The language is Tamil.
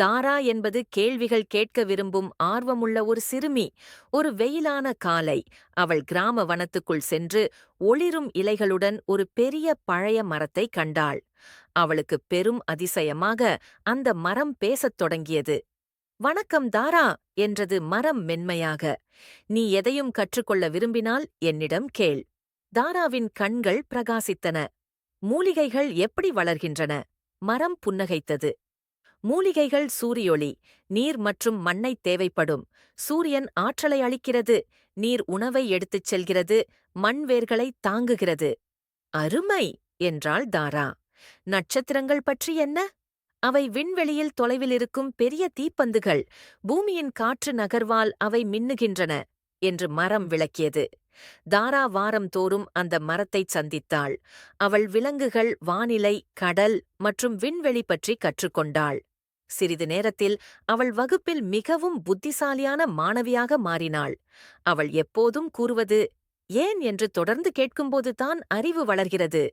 தாரா என்பது கேள்விகள் கேட்க விரும்பும் ஆர்வமுள்ள ஒரு சிறுமி. ஒரு வெயிலான காலை அவள் கிராம வனத்துக்குள் சென்று ஒளிரும் இலைகளுடன் ஒரு பெரிய பழைய மரத்தை கண்டாள். அவளுக்கு பெரும் அதிசயமாக அந்த மரம் பேசத் தொடங்கியது. "வணக்கம் தாரா" என்றது மரம் மென்மையாக. "நீ எதையும் கற்றுக்கொள்ள விரும்பினால் என்னிடம் கேள்." தாராவின் கண்கள் பிரகாசித்தன. "மூலிகைகள் எப்படி வளர்கின்றன?" மரம் புன்னகைத்தது. "மூலிகைகள் சூரியொளி, நீர் மற்றும் மண்ணைத் தேவைப்படும். சூரியன் ஆற்றலை அளிக்கிறது, நீர் உணவை எடுத்துச் செல்கிறது, மண் வேர்களைத் தாங்குகிறது." "அருமை!" என்றாள் தாரா. "நட்சத்திரங்கள் பற்றி என்ன?" "அவை விண்வெளியில் தொலைவில் இருக்கும் பெரிய தீப்பந்துகள். பூமியின் காற்று நகர்வால் அவை மின்னுகின்றன" என்று மரம் விளக்கியது. தாரா வாரம் தோறும் அந்த மரத்தைச் சந்தித்தாள். அவள் விலங்குகள், வானிலை, கடல் மற்றும் விண்வெளி பற்றி கற்றுக்கொண்டாள். சிறிது நேரத்தில் அவள் வகுப்பில் மிகவும் புத்திசாலியான மாணவியாக மாறினாள். அவள் எப்போதும் கூறுவது, "ஏன் என்று தொடர்ந்து கேட்கும்போதுதான் அறிவு வளர்கிறது."